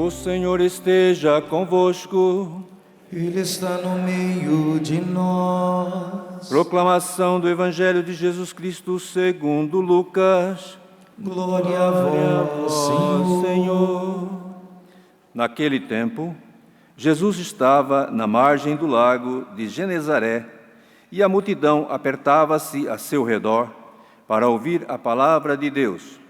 O Senhor esteja convosco. Ele está no meio de nós. Proclamação do Evangelho de Jesus Cristo segundo Lucas. Glória a vós, Senhor. Naquele tempo, Jesus estava na margem do lago de Genezaré e a multidão apertava-se a seu redor para ouvir a palavra de Deus.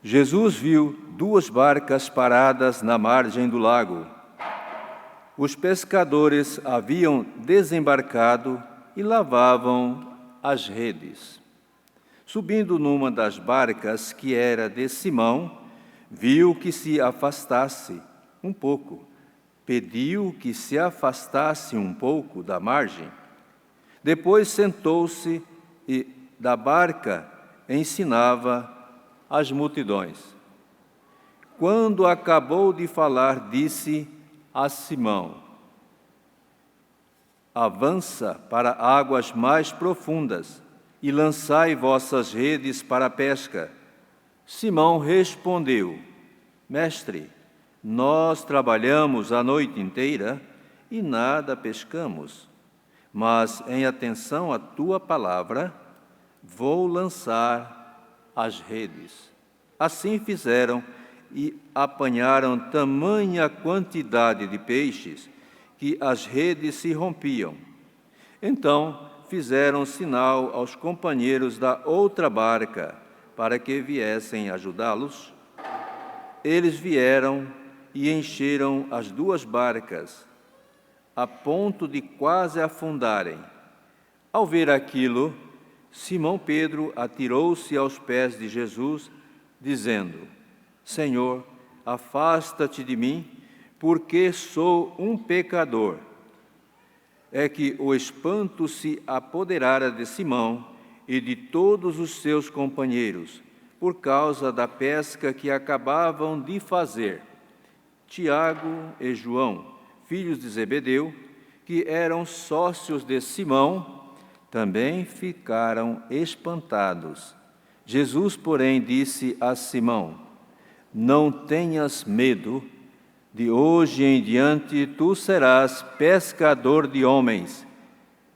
Jesus viu 2 barcas paradas na margem do lago. Os pescadores haviam desembarcado e lavavam as redes. Subindo numa das barcas, que era de Simão, viu que se afastasse um pouco. Pediu que se afastasse um pouco da margem. Depois sentou-se e da barca ensinava as multidões. Quando acabou de falar, disse a Simão: avança para águas mais profundas e lançai vossas redes para a pesca. Simão respondeu: Mestre, nós trabalhamos a noite inteira e nada pescamos, mas em atenção à tua palavra, vou lançar as redes. Assim fizeram e apanharam tamanha quantidade de peixes que as redes se rompiam. Então fizeram sinal aos companheiros da outra barca para que viessem ajudá-los. Eles vieram e encheram as 2 barcas, a ponto de quase afundarem. Ao ver aquilo, Simão Pedro atirou-se aos pés de Jesus, dizendo: Senhor, afasta-te de mim, porque sou um pecador. É que o espanto se apoderara de Simão e de todos os seus companheiros, por causa da pesca que acabavam de fazer. Tiago e João, filhos de Zebedeu, que eram sócios de Simão, também ficaram espantados. Jesus, porém, disse a Simão: não tenhas medo, de hoje em diante tu serás pescador de homens.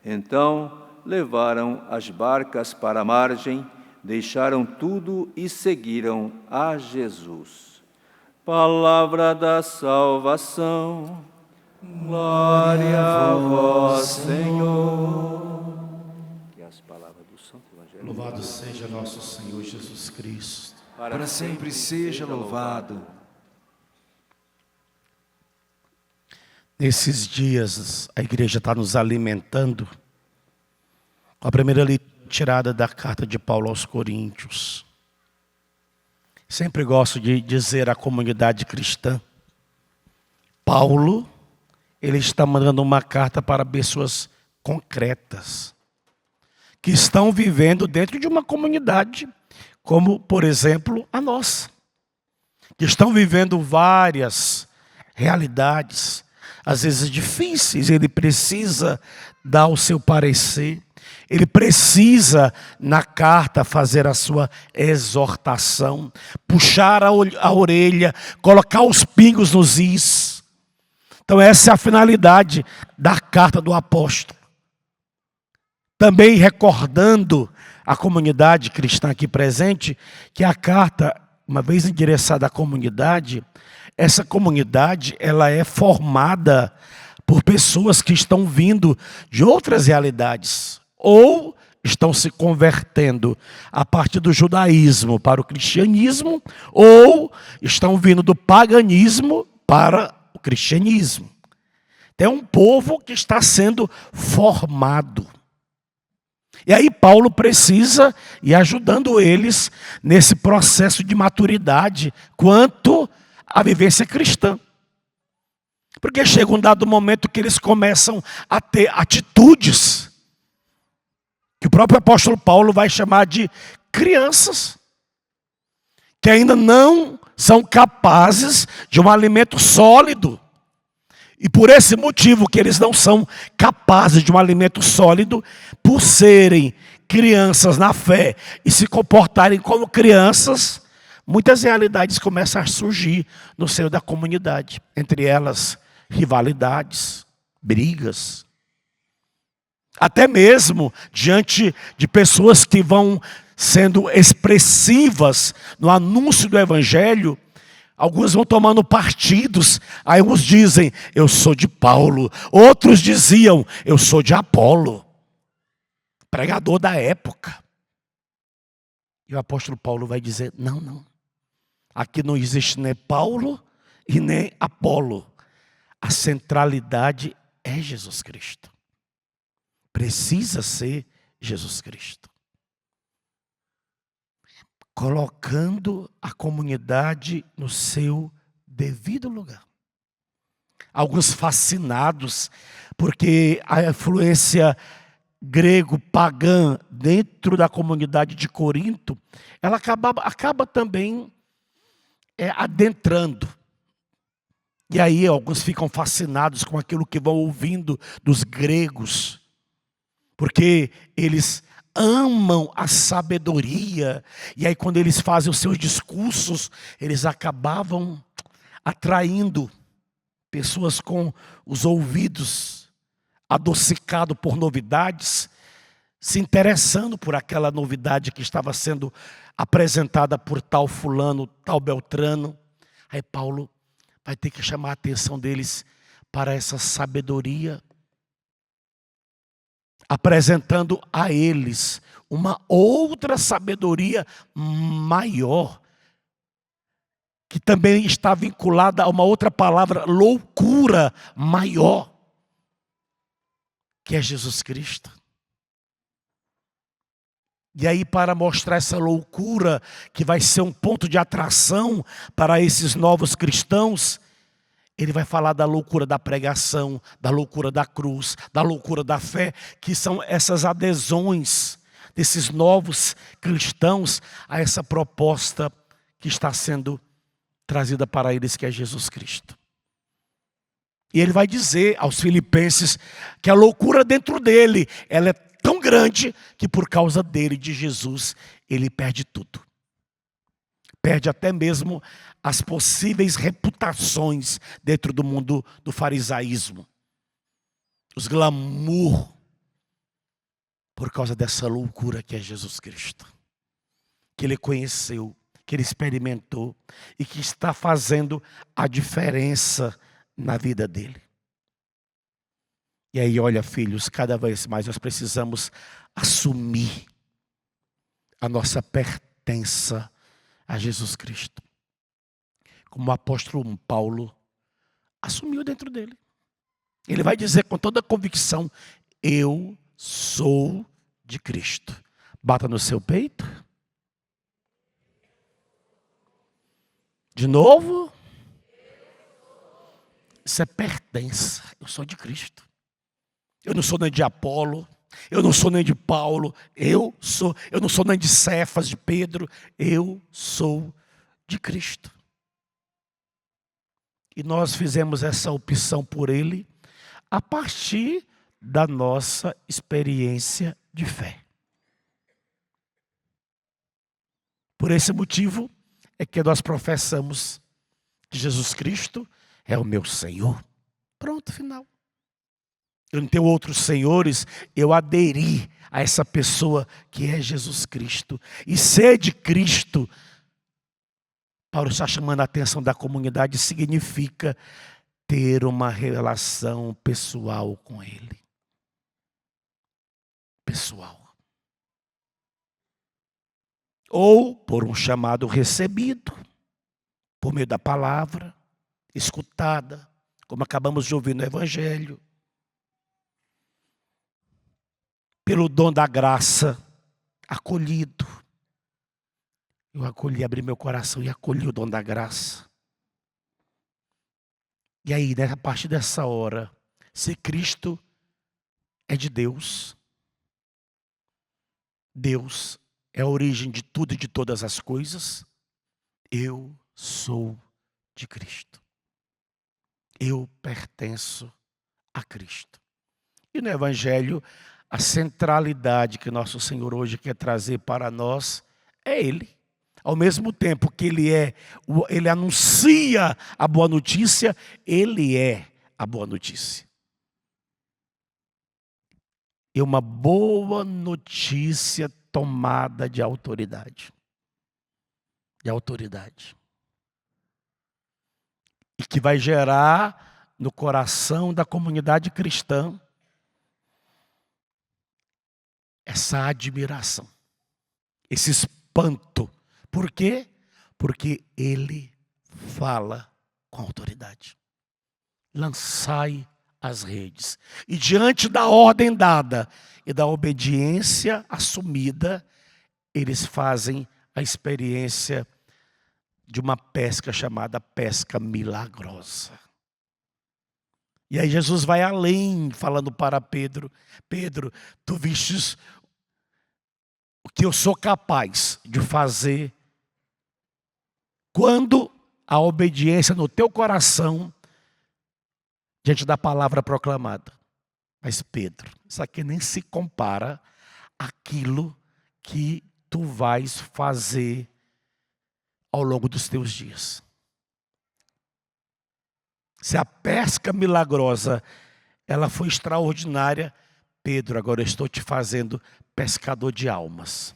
Então levaram as barcas para a margem, deixaram tudo e seguiram a Jesus. Palavra da salvação. Glória a vós, Senhor. Que as palavras do Santo Evangelho. Louvado seja nosso Senhor Jesus Cristo. Para sempre seja louvado. Nesses dias, a igreja está nos alimentando com a primeira tirada da carta de Paulo aos Coríntios. Sempre gosto de dizer à comunidade cristã, Paulo, ele está mandando uma carta para pessoas concretas, que estão vivendo dentro de uma comunidade, como, por exemplo, a nossa, que estão vivendo várias realidades, às vezes difíceis. Ele precisa dar o seu parecer, ele precisa, na carta, fazer a sua exortação, puxar a orelha, colocar os pingos nos is. Então essa é a finalidade da carta do apóstolo. Também recordando a comunidade cristã aqui presente, que a carta, uma vez endereçada à comunidade, essa comunidade ela é formada por pessoas que estão vindo de outras realidades, ou estão se convertendo a partir do judaísmo para o cristianismo, ou estão vindo do paganismo para o cristianismo. É um povo que está sendo formado. E aí Paulo precisa ir ajudando eles nesse processo de maturidade quanto à vivência cristã. Porque chega um dado momento que eles começam a ter atitudes que o próprio apóstolo Paulo vai chamar de crianças, que ainda não são capazes de um alimento sólido. E por esse motivo que eles não são capazes de um alimento sólido, por serem crianças na fé e se comportarem como crianças, muitas realidades começam a surgir no seio da comunidade. Entre elas, rivalidades, brigas. Até mesmo diante de pessoas que vão sendo expressivas no anúncio do Evangelho, alguns vão tomando partidos. Aí uns dizem, eu sou de Paulo. Outros diziam, eu sou de Apolo. Pregador da época. E o apóstolo Paulo vai dizer, não. Aqui não existe nem Paulo e nem Apolo. A centralidade é Jesus Cristo. Precisa ser Jesus Cristo. Colocando a comunidade no seu devido lugar. Alguns fascinados, porque a influência grego-pagã dentro da comunidade de Corinto, ela acaba também adentrando. E aí alguns ficam fascinados com aquilo que vão ouvindo dos gregos, porque eles amam a sabedoria, e aí quando eles fazem os seus discursos, eles acabavam atraindo pessoas com os ouvidos adocicados por novidades, se interessando por aquela novidade que estava sendo apresentada por tal fulano, tal Beltrano. Aí Paulo vai ter que chamar a atenção deles para essa sabedoria, apresentando a eles uma outra sabedoria maior, que também está vinculada a uma outra palavra, loucura maior, que é Jesus Cristo. E aí, para mostrar essa loucura, que vai ser um ponto de atração para esses novos cristãos, ele vai falar da loucura da pregação, da loucura da cruz, da loucura da fé, que são essas adesões desses novos cristãos a essa proposta que está sendo trazida para eles, que é Jesus Cristo. E ele vai dizer aos filipenses que a loucura dentro dele, ela é tão grande que por causa dele, de Jesus, ele perde tudo. Perde até mesmo as possíveis reputações dentro do mundo do farisaísmo. Os glamour, por causa dessa loucura que é Jesus Cristo. Que ele conheceu, que ele experimentou e que está fazendo a diferença na vida dele. E aí, olha, filhos, cada vez mais nós precisamos assumir a nossa pertença a Jesus Cristo. Como o apóstolo Paulo assumiu dentro dele. Ele vai dizer com toda convicção, eu sou de Cristo. Bata no seu peito. De novo. Isso é pertença. Eu sou de Cristo. Eu não sou nem de Apolo. Eu não sou nem de Paulo. Eu não sou nem de Cefas, de Pedro. Eu sou de Cristo. E nós fizemos essa opção por ele a partir da nossa experiência de fé. Por esse motivo é que nós professamos que Jesus Cristo é o meu Senhor. Pronto, final. Eu não tenho outros senhores, eu aderi a essa pessoa que é Jesus Cristo. E ser de Cristo, Paulo está chamando a atenção da comunidade, significa ter uma relação pessoal com Ele. Pessoal. Ou por um chamado recebido, por meio da palavra, escutada, como acabamos de ouvir no Evangelho. Pelo dom da graça, acolhido. Eu acolhi, abri meu coração e acolhi o dom da graça. E aí, a partir dessa hora, se Cristo é de Deus, Deus é a origem de tudo e de todas as coisas, eu sou de Cristo. Eu pertenço a Cristo. E no Evangelho, a centralidade que nosso Senhor hoje quer trazer para nós é Ele. ao mesmo tempo que ele anuncia a boa notícia, ele é a boa notícia. E uma boa notícia tomada de autoridade. De autoridade. E que vai gerar no coração da comunidade cristã essa admiração, esse espanto. Por quê? Porque ele fala com autoridade. Lançai as redes. E diante da ordem dada e da obediência assumida, eles fazem a experiência de uma pesca chamada pesca milagrosa. E aí Jesus vai além, falando para Pedro: Pedro, tu vistes o que eu sou capaz de fazer quando a obediência no teu coração diante da palavra proclamada. Mas Pedro, isso aqui nem se compara àquilo que tu vais fazer ao longo dos teus dias. Se a pesca milagrosa ela foi extraordinária, Pedro, agora eu estou te fazendo pescador de almas,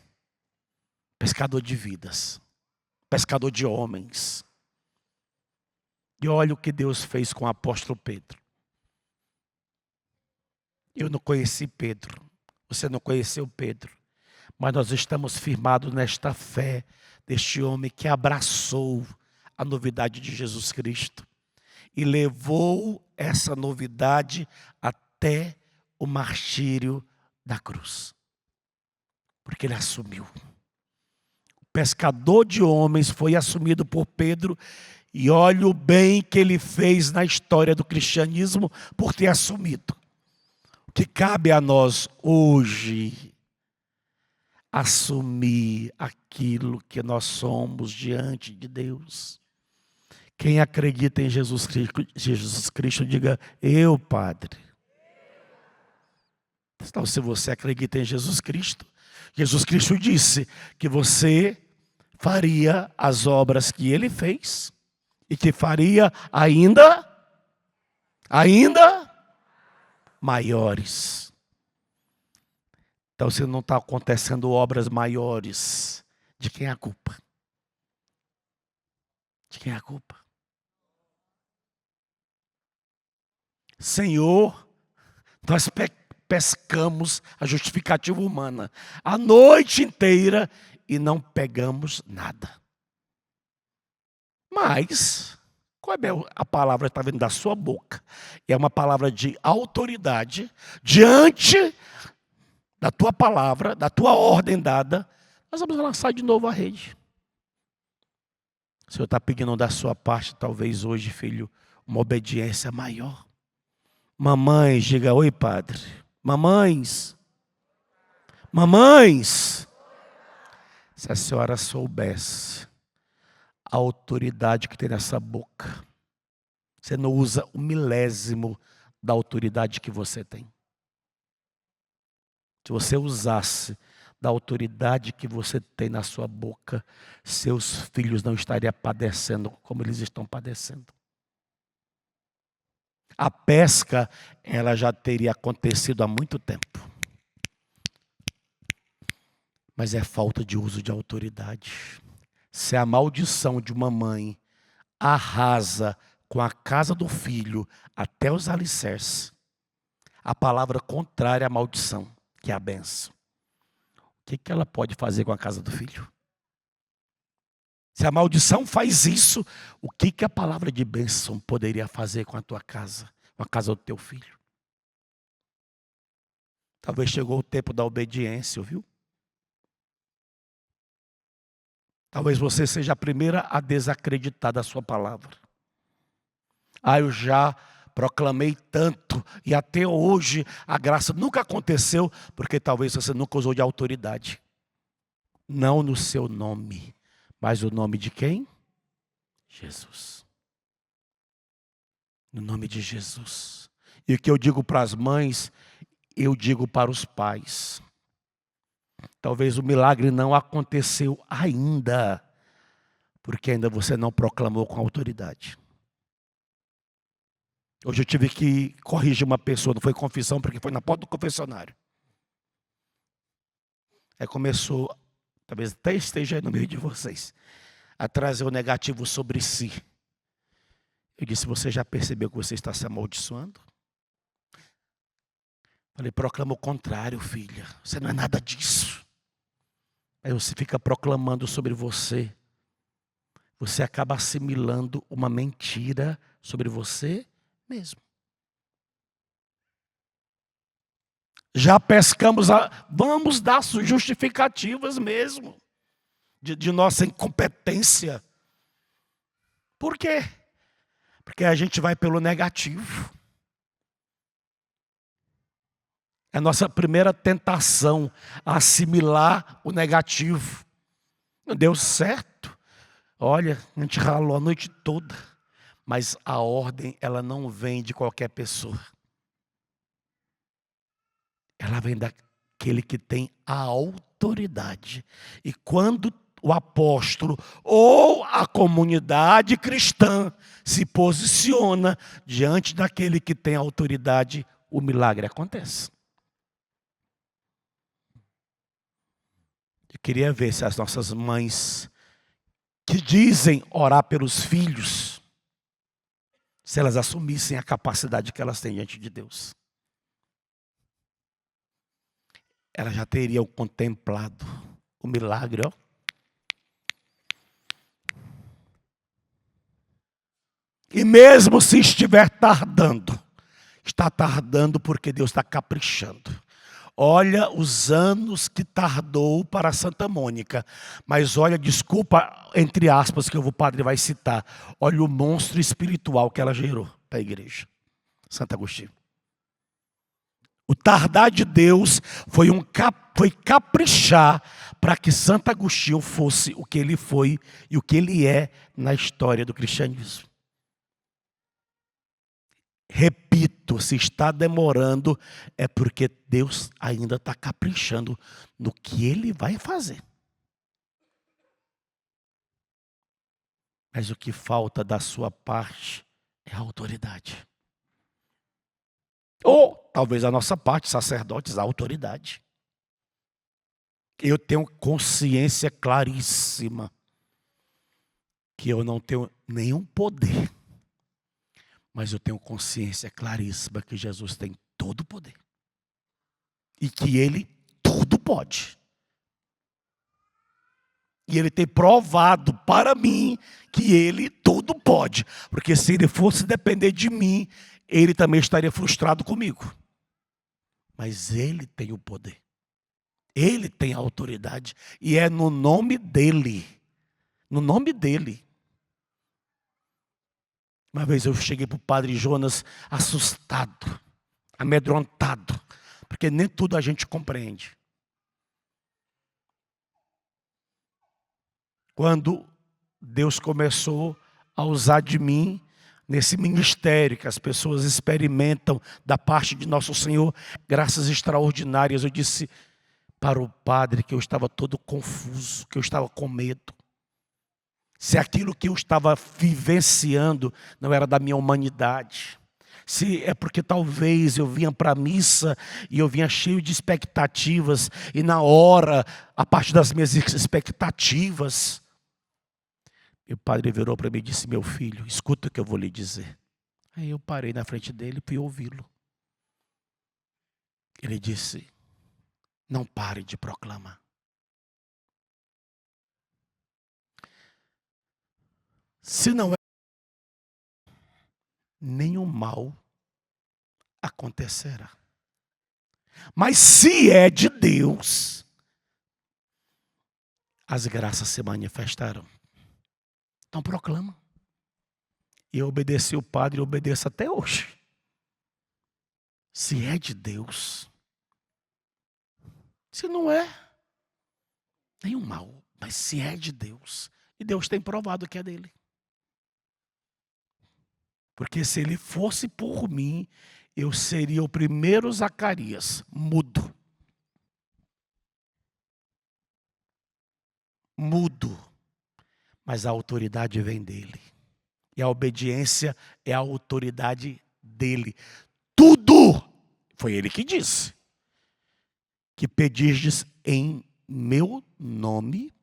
pescador de vidas, pescador de homens. E olha o que Deus fez com o apóstolo Pedro. Eu não conheci Pedro, você não conheceu Pedro, mas nós estamos firmados nesta fé deste homem que abraçou a novidade de Jesus Cristo e levou essa novidade até o martírio da cruz. Porque ele assumiu. O pescador de homens foi assumido por Pedro, e olha o bem que ele fez na história do cristianismo por ter assumido. O que cabe a nós hoje, assumir aquilo que nós somos diante de Deus. Quem acredita em Jesus Cristo, diga: eu, Padre. Então, se você acredita em Jesus Cristo disse que você faria as obras que ele fez e que faria ainda maiores. Então, se não está acontecendo obras maiores, de quem é a culpa? De quem é a culpa? Senhor, nós pescamos a justificativa humana a noite inteira e não pegamos nada. Mas, qual é a palavra que está vindo da sua boca? É uma palavra de autoridade diante da tua palavra, da tua ordem dada. Nós vamos lançar de novo a rede. O Senhor está pedindo da sua parte, talvez hoje, filho, uma obediência maior. Mamães, diga: oi, Padre. Mamães, se a senhora soubesse a autoridade que tem nessa boca, você não usa o milésimo da autoridade que você tem. Se você usasse da autoridade que você tem na sua boca, seus filhos não estariam padecendo como eles estão padecendo. A pesca, ela já teria acontecido há muito tempo. Mas é falta de uso de autoridade. Se a maldição de uma mãe arrasa com a casa do filho até os alicerces, a palavra contrária à maldição, que é a bênção, o que ela pode fazer com a casa do filho? Se a maldição faz isso, o que a palavra de bênção poderia fazer com a tua casa, com a casa do teu filho? Talvez chegou o tempo da obediência, viu? Talvez você seja a primeira a desacreditar da sua palavra. Eu já proclamei tanto e até hoje a graça nunca aconteceu, porque talvez você nunca usou de autoridade. Não no seu nome, mas o nome de quem? Jesus. No nome de Jesus. E o que eu digo para as mães, eu digo para os pais. Talvez o milagre não aconteceu ainda, Porque ainda você não proclamou com autoridade. Hoje eu tive que corrigir uma pessoa, não foi confissão, porque foi na porta do confessionário. Aí começou, talvez até esteja aí no meio de vocês, a trazer o negativo sobre si. Eu disse, você já percebeu que você está se amaldiçoando? Falei, proclama o contrário, filha. Você não é nada disso. Aí você fica proclamando sobre você. Você acaba assimilando uma mentira sobre você mesmo. Já pescamos, vamos dar justificativas mesmo de nossa incompetência. Por quê? Porque a gente vai pelo negativo. É a nossa primeira tentação, assimilar o negativo. Não deu certo. Olha, a gente ralou a noite toda. Mas a ordem, ela não vem de qualquer pessoa. Ela vem daquele que tem a autoridade. E quando o apóstolo ou a comunidade cristã se posiciona diante daquele que tem autoridade, o milagre acontece. Eu queria ver se as nossas mães que dizem orar pelos filhos, se elas assumissem a capacidade que elas têm diante de Deus. Elas já teriam contemplado o milagre, ó. E mesmo se estiver tardando, está tardando porque Deus está caprichando. Olha os anos que tardou para Santa Mônica. Mas olha, desculpa, entre aspas, que o padre vai citar. Olha o monstro espiritual que ela gerou para a igreja. Santo Agostinho. O tardar de Deus foi caprichar para que Santo Agostinho fosse o que ele foi e o que ele é na história do cristianismo. Repito, se está demorando, é porque Deus ainda está caprichando no que Ele vai fazer. Mas o que falta da sua parte é a autoridade. Ou talvez a nossa parte, sacerdotes, a autoridade. Eu tenho consciência claríssima que eu não tenho nenhum poder. Mas eu tenho consciência claríssima que Jesus tem todo o poder. E que Ele tudo pode. E Ele tem provado para mim que Ele tudo pode. Porque se Ele fosse depender de mim, Ele também estaria frustrado comigo. Mas Ele tem o poder. Ele tem a autoridade. E é no nome dEle. No nome dEle. Uma vez eu cheguei para o padre Jonas assustado, amedrontado, porque nem tudo a gente compreende. Quando Deus começou a usar de mim nesse ministério que as pessoas experimentam da parte de nosso Senhor, graças extraordinárias, eu disse para o padre que eu estava todo confuso, que eu estava com medo. Se aquilo que eu estava vivenciando não era da minha humanidade. Se é porque talvez eu vinha para a missa e eu vinha cheio de expectativas. E na hora, a parte das minhas expectativas, o padre virou para mim e disse, meu filho, escuta o que eu vou lhe dizer. Aí eu parei na frente dele e fui ouvi-lo. Ele disse, não pare de proclamar. Se não é, nenhum mal acontecerá. Mas se é de Deus, as graças se manifestarão. Então proclama. E eu obedeci o padre e obedeço até hoje. Se é de Deus. Se não é, nenhum mal. Mas se é de Deus. E Deus tem provado que é dele. Porque se ele fosse por mim, eu seria o primeiro Zacarias, mudo. Mudo. mas a autoridade vem dele. E a obediência é a autoridade dele. Tudo, foi ele que disse, que pedirdes em meu nome,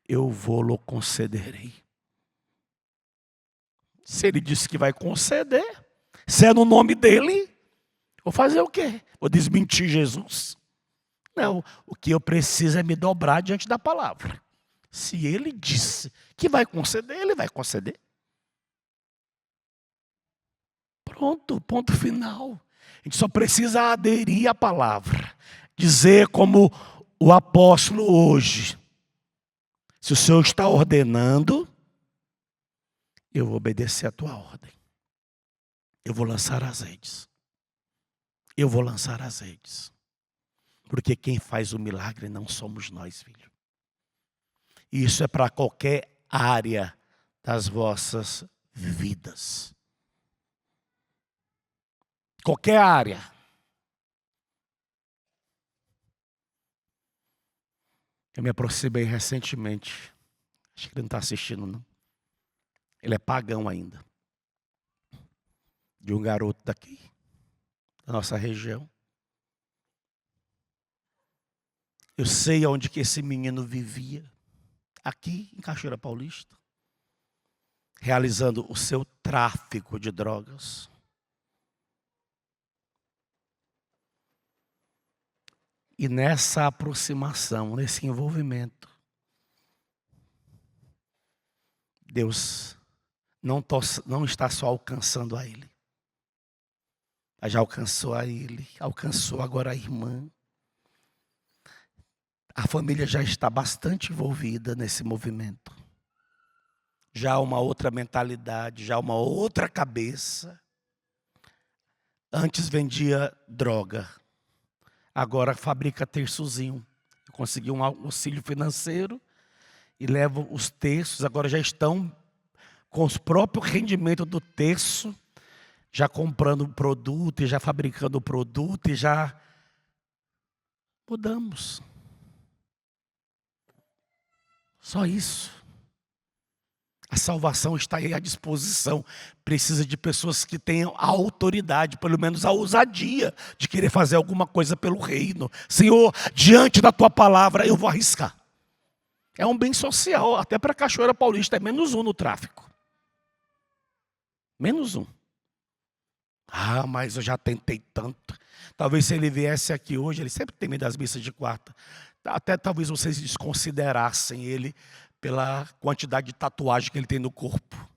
eu vou-lo concederei. Se ele disse que vai conceder, se é no nome dele, vou fazer o quê? Vou desmentir Jesus? Não, o que eu preciso é me dobrar diante da palavra. Se ele disse que vai conceder, ele vai conceder. Pronto, ponto final. A gente só precisa aderir à palavra. Dizer como o apóstolo hoje: se o Senhor está ordenando, eu vou obedecer a tua ordem. Eu vou lançar as redes. Eu vou lançar as redes. Porque quem faz o milagre não somos nós, filho. E isso é para qualquer área das vossas vidas. Qualquer área. Eu me aproximei recentemente. Acho que ele não está assistindo, não. Ele é pagão ainda. De um garoto daqui, da nossa região. Eu sei onde que esse menino vivia. Aqui em Cachoeira Paulista. Realizando o seu tráfico de drogas. E nessa aproximação, nesse envolvimento, Deus não está só alcançando a ele. Mas já alcançou a ele, alcançou agora a irmã. A família já está bastante envolvida nesse movimento. Já uma outra mentalidade, já uma outra cabeça. Antes vendia droga, agora fabrica terçozinho. Conseguiu um auxílio financeiro e leva os terços, agora já estão com os próprios rendimentos do terço, já comprando o produto e já fabricando o produto e já mudamos. Só isso. A salvação está aí à disposição. Precisa de pessoas que tenham a autoridade, pelo menos a ousadia de querer fazer alguma coisa pelo reino. Senhor, diante da tua palavra eu vou arriscar. É um bem social, até para Cachoeira Paulista é -1 no tráfico. -1. Ah, mas eu já tentei tanto. Talvez se ele viesse aqui hoje, ele sempre tem medo das missas de quarta. Até talvez vocês desconsiderassem ele pela quantidade de tatuagem que ele tem no corpo.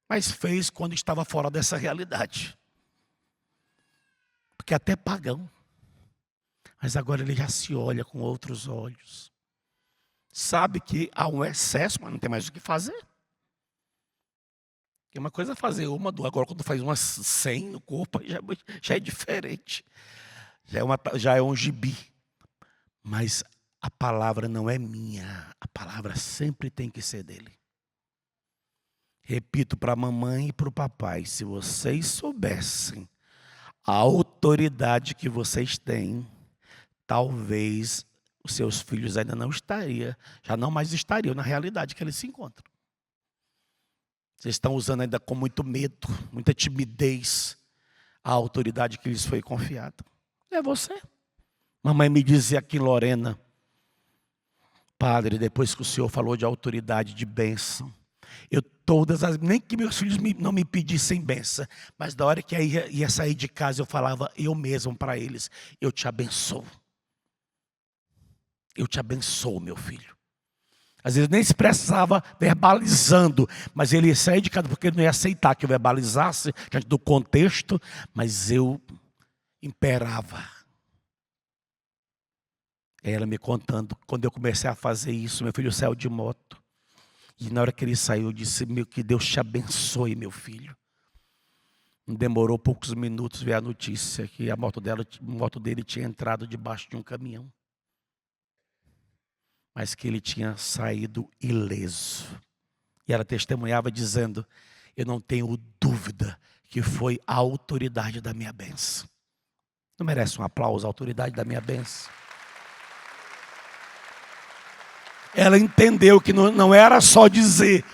Mas fez quando estava fora dessa realidade. Porque até pagão. Mas agora ele já se olha com outros olhos. Sabe que há um excesso, mas não tem mais o que fazer. Porque uma coisa é fazer agora quando faz umas 100 no corpo, já é diferente. Já é um gibi. Mas a palavra não é minha. A palavra sempre tem que ser dele. Repito para a mamãe e para o papai. Se vocês soubessem a autoridade que vocês têm, talvez os seus filhos ainda não estariam, já não mais estariam na realidade que eles se encontram. Vocês estão usando ainda com muito medo, muita timidez, a autoridade que lhes foi confiada. É você. Mamãe me dizia aqui, Lorena, padre, depois que o senhor falou de autoridade, de bênção, nem que meus filhos não me pedissem bênção, mas da hora que ia sair de casa, eu falava eu mesmo para eles, eu te abençoo. Eu te abençoo, meu filho. Às vezes nem se expressava verbalizando, mas ele ia sair de casa porque ele não ia aceitar que eu verbalizasse diante do contexto, mas eu imperava. Ela me contando, quando eu comecei a fazer isso, meu filho saiu de moto. E na hora que ele saiu, eu disse, que Deus te abençoe, meu filho. Não demorou poucos minutos ver a notícia que a moto dele tinha entrado debaixo de um caminhão. Mas que ele tinha saído ileso. E ela testemunhava dizendo, eu não tenho dúvida que foi a autoridade da minha bênção. Não merece um aplauso a autoridade da minha bênção? Ela entendeu que não era só dizer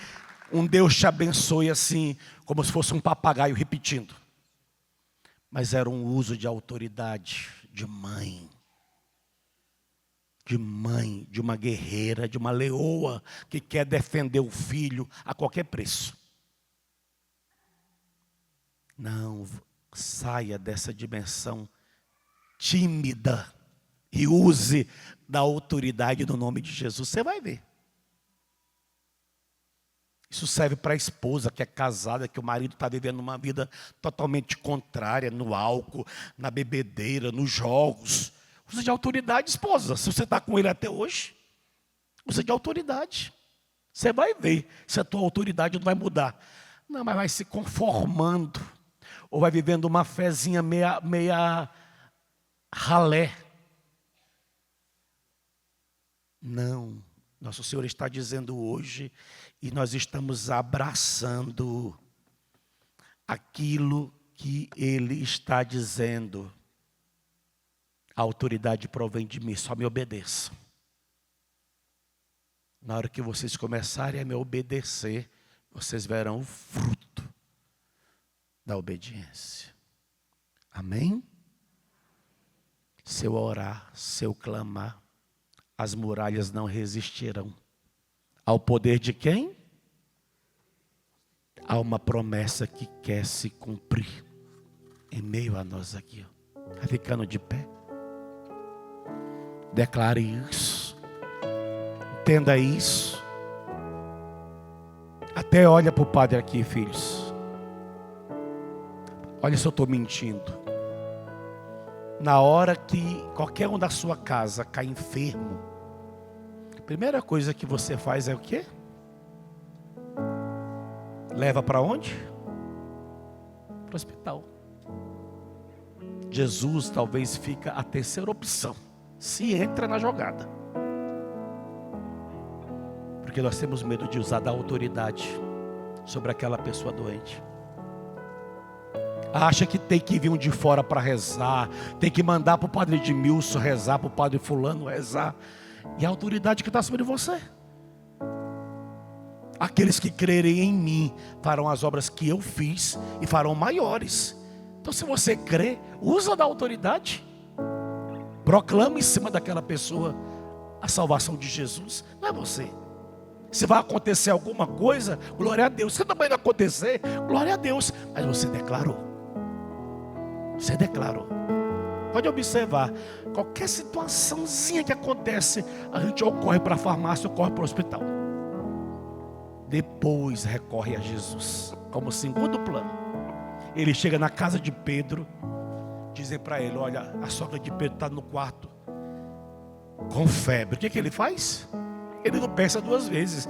um Deus te abençoe assim, como se fosse um papagaio repetindo. Mas era um uso de autoridade, de mãe, de uma guerreira, de uma leoa que quer defender o filho a qualquer preço. Não, saia dessa dimensão tímida e use da autoridade no nome de Jesus. Você vai ver. Isso serve para a esposa que é casada, que o marido está vivendo uma vida totalmente contrária, no álcool, na bebedeira, nos jogos. Usa de autoridade, esposa. Se você está com ele até hoje, usa de autoridade. Você vai ver se a tua autoridade não vai mudar. Não, mas vai se conformando. Ou vai vivendo uma fezinha meia ralé. Não. Nosso Senhor está dizendo hoje, e nós estamos abraçando aquilo que Ele está dizendo. A autoridade provém de mim, só me obedeça. Na hora que vocês começarem a me obedecer, vocês verão o fruto da obediência. Amém? Se eu orar, se eu clamar, as muralhas não resistirão. Ao poder de quem? Há uma promessa que quer se cumprir em meio a nós aqui. Está ficando de pé? Declare isso. Entenda isso. Até olha para o padre aqui, filhos. Olha se eu estou mentindo. Na hora que qualquer um da sua casa cai enfermo, a primeira coisa que você faz é o quê? Leva para onde? Para o hospital. Jesus talvez fica a terceira opção, se entra na jogada. Porque nós temos medo de usar da autoridade sobre aquela pessoa doente. Acha que tem que vir um de fora para rezar, tem que mandar para o padre Edmilson rezar, para o padre fulano rezar. E a autoridade que está sobre você. Aqueles que crerem em mim farão as obras que eu fiz e farão maiores. Então se você crê, usa da autoridade. Proclama em cima daquela pessoa a salvação de Jesus. Não é você. Se vai acontecer alguma coisa, glória a Deus. Se também não acontecer, glória a Deus. Mas você declarou. Você declarou. Pode observar, qualquer situaçãozinha que acontece, a gente ou corre para a farmácia ou corre para o hospital. Depois recorre a Jesus, como segundo plano. Ele chega na casa de Pedro, dizem para ele, olha, a sogra de Pedro está no quarto, com febre. O que ele faz? Ele não pensa duas vezes,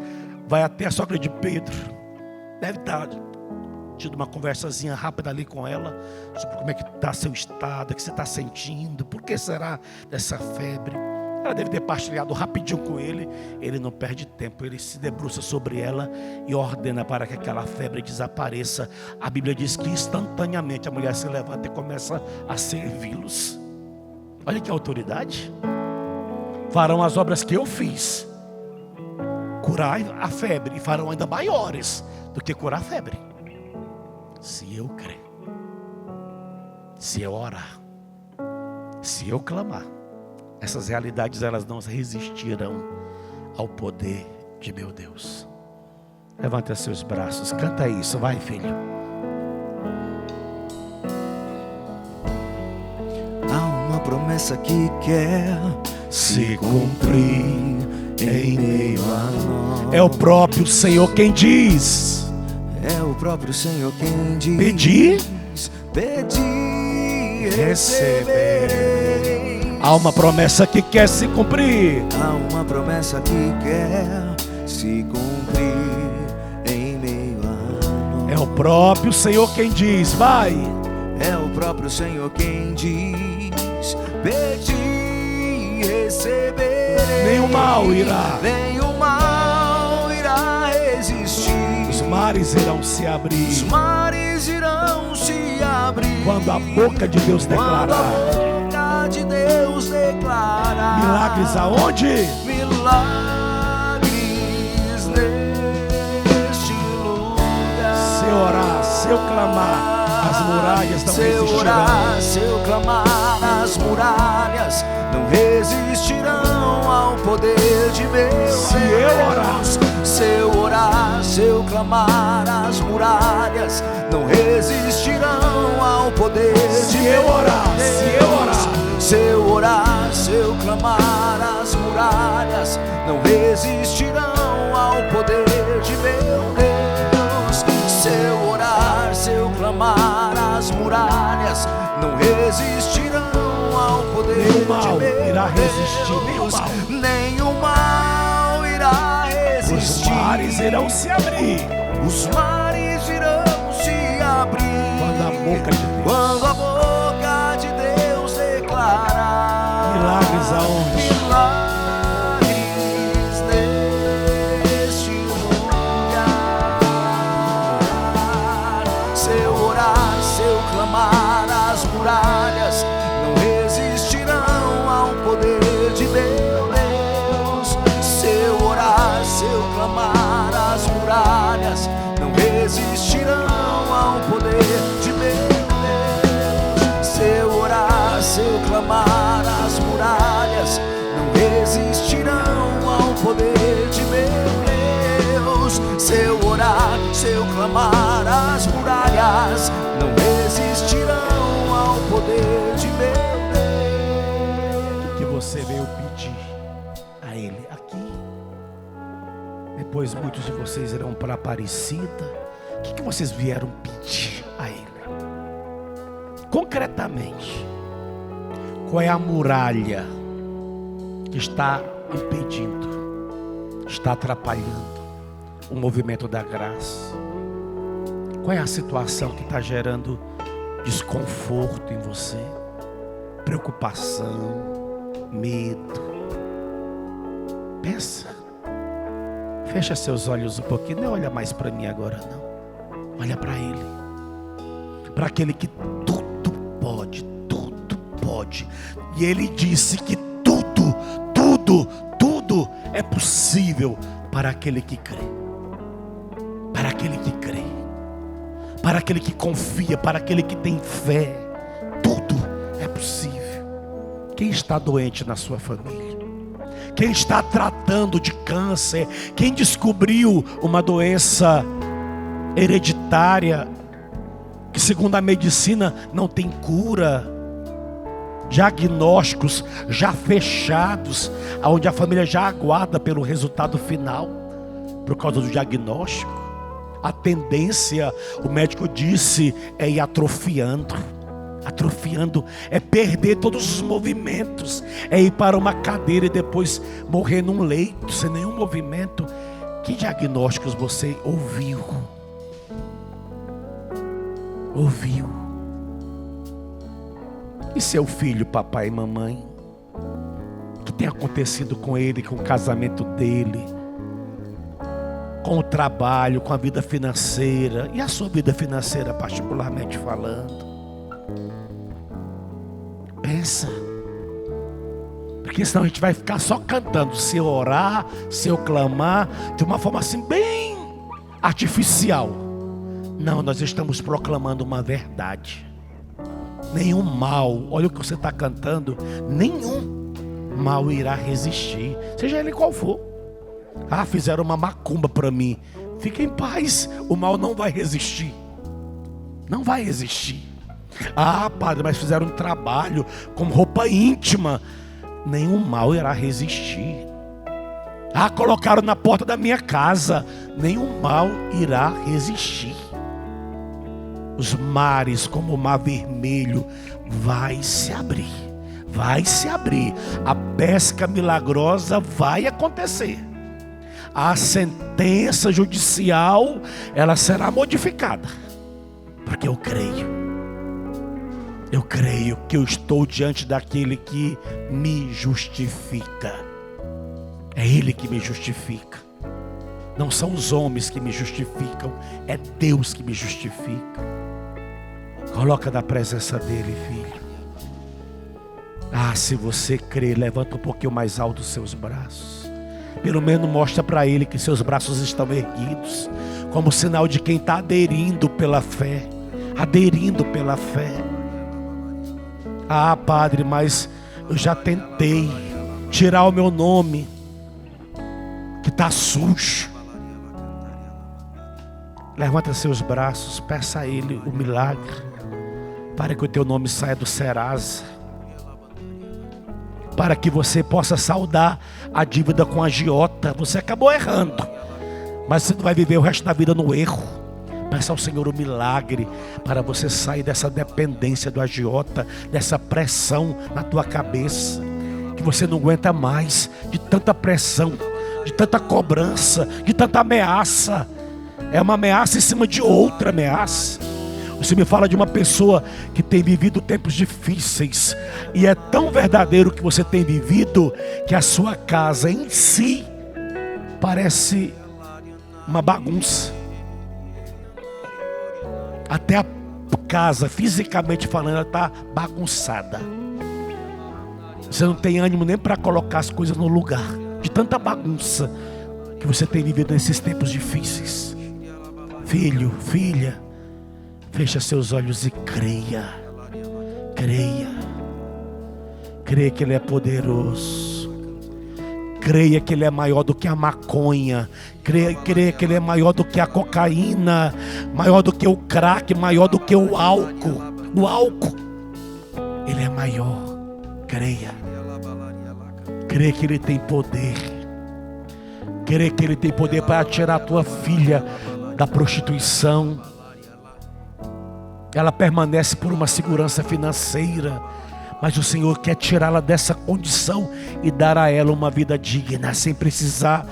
vai até a sogra de Pedro, deve estar tido uma conversazinha rápida ali com ela, sobre como é que está seu estado, o que você está sentindo, por que será dessa febre. Ela deve ter partilhado rapidinho com ele. Ele não perde tempo, ele se debruça sobre ela e ordena para que aquela febre desapareça. A Bíblia diz que instantaneamente a mulher se levanta e começa a servi-los. Olha que autoridade. Farão as obras que eu fiz, curar a febre, e farão ainda maiores do que curar a febre. Se eu crer, se eu orar, se eu clamar, essas realidades elas não resistirão ao poder de meu Deus. Levante os seus braços, canta isso, vai filho. Há uma promessa que quer se cumprir em meio a nós. É o próprio Senhor quem diz. É o próprio Senhor quem diz. Pedir, pedir, receberei. Há uma promessa que quer se cumprir. Há uma promessa que quer se cumprir em meio a nós. É o próprio Senhor quem diz, vai. É o próprio Senhor quem diz, pedir, receberei. Nenhum mal irá. Nenhum mal irá resistir. Os mares irão se abrir. Os mares irão se abrir. Quando a boca de Deus declarar. Quando a boca de Deus declarar. Milagres aonde? Milagres as muralhas não se eu orar, resistirão. se eu clamar, as muralhas não resistirão ao poder de meu Se eu orar, Deus. Se eu orar, se eu clamar, as muralhas não resistirão ao poder de se meu eu orar, se eu Deus. orar, Se eu orar, se eu clamar, as muralhas não resistirão ao poder de meu Deus. Se eu orar, se eu clamar, as muralhas não resistirão ao poder nenhum de mal meu irá resistir, Deus. nenhum mal. Nenhum mal irá Os resistir. mares irão se abrir Os mares irão se abrir quando a boca de Deus. quando a boca de Deus declarar Milagres aonde? milagres neste lugar. Se eu orar, se eu clamar, as muralhas não resistirão ao poder de meu Deus. Se eu orar, se eu clamar, as muralhas não resistirão ao poder de meu Deus. Se eu orar, se eu clamar, as muralhas não resistirão ao poder de meu Deus. Se eu orar, se eu clamar, as muralhas não resistirão ao poder de meu Deus. Que você veio pedir a Ele aqui. Depois muitos de vocês irão para Aparecida. O que vocês vieram pedir a Ele? Concretamente, qual é a muralha que está impedindo, está atrapalhando o movimento da graça? Qual é a situação que está gerando desconforto em você? Preocupação, medo? Pensa. Fecha seus olhos um pouquinho. Não olha mais para mim agora, não. Olha para Ele. Para aquele que tudo pode, tudo pode. E Ele disse que tudo é possível para aquele que crê. Para aquele que crê. Para aquele que confia, para aquele que tem fé. Tudo é possível. Quem está doente na sua família? Quem está tratando de câncer? Quem descobriu uma doença hereditária que segundo a medicina não tem cura? Diagnósticos já fechados, onde a família já aguarda pelo resultado final por causa do diagnóstico. A tendência, o médico disse, é ir atrofiando. Atrofiando é perder todos os movimentos, é ir para uma cadeira e depois morrer num leito sem nenhum movimento. Que diagnósticos você ouviu? Ouviu? E seu filho, papai e mamãe? O que tem acontecido com ele, com o casamento dele, com o trabalho, com a vida financeira? E a sua vida financeira, particularmente falando? Pensa. Porque senão a gente vai ficar só cantando. Se eu orar, se eu clamar, de uma forma assim bem artificial. Não, nós estamos proclamando uma verdade. Nenhum mal, olha o que você está cantando, nenhum mal irá resistir, seja ele qual for. Ah, fizeram uma macumba para mim. Fique em paz, o mal não vai resistir. Não vai resistir. Ah, padre, mas fizeram um trabalho com roupa íntima. Nenhum mal irá resistir. Ah, colocaram na porta da minha casa. Nenhum mal irá resistir. Os mares, como o Mar Vermelho, vai se abrir. Vai se abrir. A pesca milagrosa vai acontecer. A sentença judicial, ela será modificada. Porque eu creio. Eu creio que eu estou diante daquele que me justifica. É Ele que me justifica. Não são os homens que me justificam, é Deus que me justifica. Coloca na presença dEle, filho. Ah, se você crê, levanta um pouquinho mais alto os seus braços. Pelo menos mostra para Ele que seus braços estão erguidos, como sinal de quem está aderindo pela fé. aderindo pela fé. Ah, Padre, mas eu já tentei tirar o meu nome, que está sujo. Levanta seus braços, peça a Ele o milagre, para que o teu nome saia do Serasa, para que você possa saldar a dívida com a agiota. Você acabou errando, mas você não vai viver o resto da vida no erro. Peça ao Senhor o milagre para você sair dessa dependência do agiota, dessa pressão na tua cabeça, que você não aguenta mais, de tanta pressão, de tanta cobrança, de tanta ameaça. É uma ameaça em cima de outra ameaça. Você me fala de uma pessoa que tem vivido tempos difíceis, e é tão verdadeiro que você tem vivido, que a sua casa em si parece uma bagunça. Até a casa, fisicamente falando, ela está bagunçada. Você não tem ânimo nem para colocar as coisas no lugar, de tanta bagunça que você tem vivido nesses tempos difíceis. Filho, filha, fecha seus olhos e creia. Creia. Creia que Ele é poderoso. Creia que Ele é maior do que a maconha. Creia que Ele é maior do que a cocaína, maior do que o crack, maior do que o álcool. O álcool, Ele é maior. Creia. Creia que Ele tem poder. Creia que Ele tem poder para tirar a tua filha da prostituição. Ela permanece por uma segurança financeira, mas o Senhor quer tirá-la dessa condição e dar a ela uma vida digna, sem precisar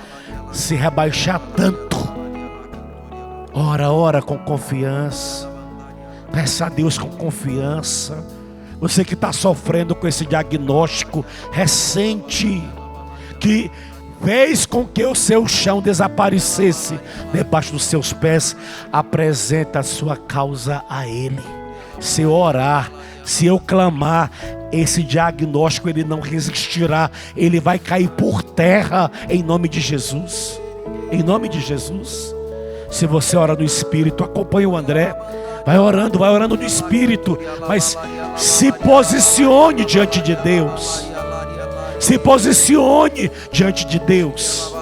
se rebaixar tanto. Ora com confiança. Peça a Deus com confiança. Você que está sofrendo com esse diagnóstico recente, que fez com que o seu chão desaparecesse debaixo dos seus pés, apresenta a sua causa a Ele. Se eu orar, se eu clamar, esse diagnóstico ele não resistirá, ele vai cair por terra em nome de Jesus. Em nome de Jesus. Se você ora no Espírito, acompanhe o André. Vai orando no Espírito, mas se posicione diante de Deus. Se posicione diante de Deus.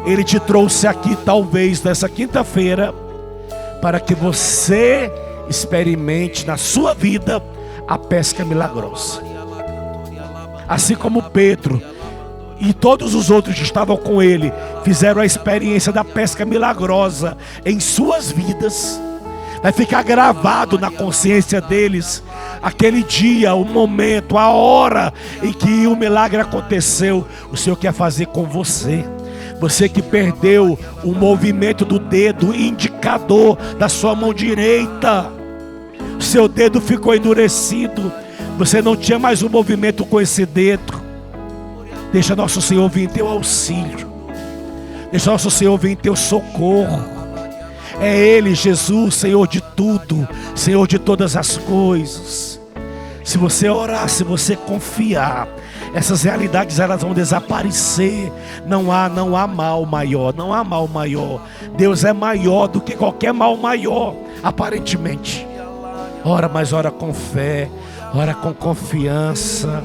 Ele te trouxe aqui, talvez nessa quinta-feira, para que você experimente na sua vida a pesca milagrosa. Assim como Pedro e todos os outros que estavam com ele fizeram a experiência da pesca milagrosa em suas vidas, vai ficar gravado na consciência deles aquele dia, o momento, a hora em que o milagre aconteceu. O Senhor quer fazer com você. Você que perdeu o movimento do dedo indicador da sua mão direita, seu dedo ficou endurecido, você não tinha mais o movimento com esse dedo. Deixa nosso Senhor vir em teu auxílio. Deixa nosso Senhor vir em teu socorro. É Ele, Jesus, Senhor de tudo, Senhor de todas as coisas. Se você orar, se você confiar, essas realidades elas vão desaparecer. Não há mal maior, não há mal maior. Deus é maior do que qualquer mal maior, aparentemente. Ora, mas ora com fé, ora com confiança,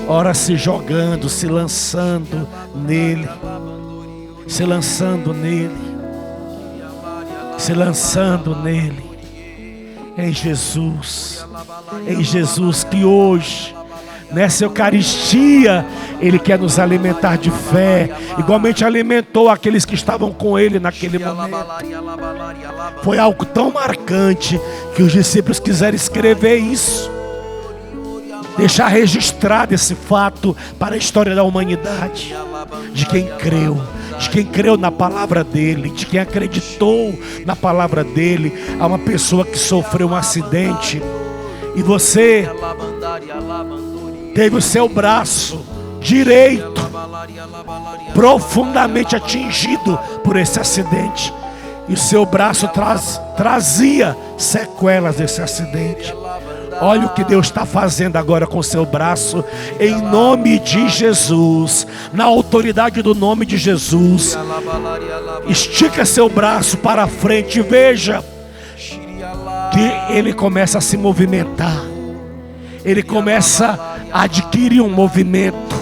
ora se jogando, se lançando nele, se lançando nele, se lançando nele, em Jesus que hoje, nessa Eucaristia, Ele quer nos alimentar de fé, igualmente alimentou aqueles que estavam com Ele naquele momento. Foi algo tão marcante que os discípulos quiseram escrever isso, deixar registrado esse fato para a história da humanidade, de quem creu na palavra dele, de quem acreditou na palavra dele. Há uma pessoa que sofreu um acidente e você teve o seu braço direito profundamente atingido por esse acidente, e o seu braço trazia sequelas desse acidente. Olha o que Deus está fazendo agora com o seu braço, em nome de Jesus, na autoridade do nome de Jesus. Estica seu braço para frente e veja ele começa a se movimentar. Ele começa a adquirir um movimento.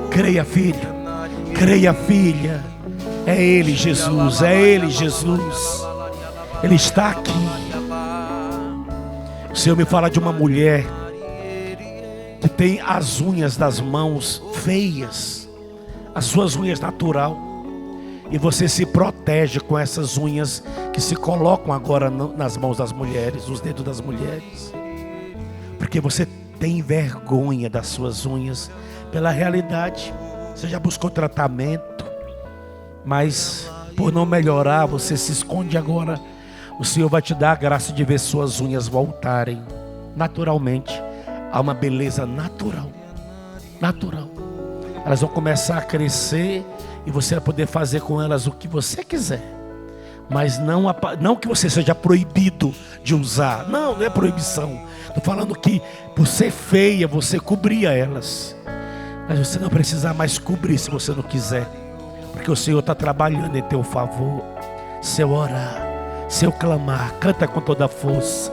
Creia, filho. Creia, filha. É Ele, Jesus. É Ele, Jesus. Ele está aqui. O Senhor me fala de uma mulher que tem as unhas das mãos feias, as suas unhas natural, e você se protege com essas unhas que se colocam agora nas mãos das mulheres, nos dedos das mulheres, porque você tem vergonha das suas unhas pela realidade. Você já buscou tratamento, mas por não melhorar você se esconde agora. O Senhor vai te dar a graça de ver suas unhas voltarem naturalmente a uma beleza natural. Elas vão começar a crescer e você vai poder fazer com elas o que você quiser. Mas não que você seja proibido de usar. Não é proibição. Estou falando que por ser feia você cobria elas. Mas você não precisa mais cobrir se você não quiser. Porque o Senhor está trabalhando em teu favor. Se eu orar, se eu clamar, canta com toda a força.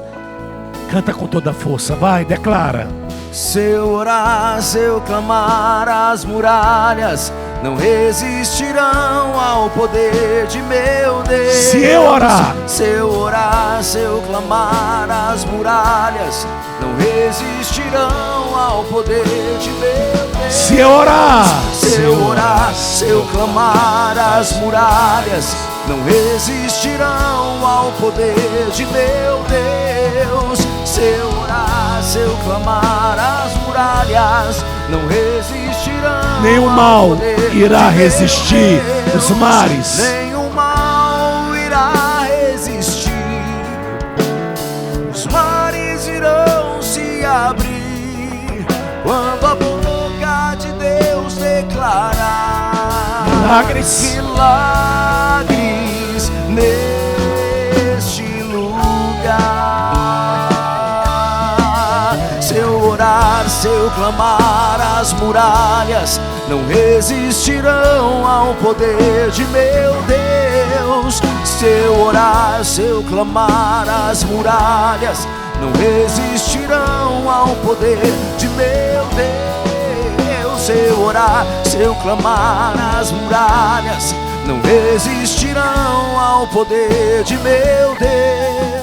Canta com toda a força, vai, declara. Se eu orar, se eu clamar, as muralhas não resistirão ao poder de meu Deus. Se eu orar, se eu orar, se eu clamar, as muralhas não resistirão ao poder de meu Deus. Se eu orar, se eu orar, se eu clamar, as muralhas não resistirão ao poder de meu Deus. Se eu orar, se eu clamar, as muralhas não resistirão. Nenhum mal irá resistir os mares. Nenhum mal irá resistir. Os mares irão se abrir quando a boca de Deus declarar milagres, milagres neste lugar. Se eu orar, se eu clamar, as muralhas não resistirão ao poder de meu Deus. Se eu orar, se eu clamar, as muralhas não resistirão ao poder de meu Deus. Se eu orar, se eu clamar, as muralhas não resistirão ao poder de meu Deus.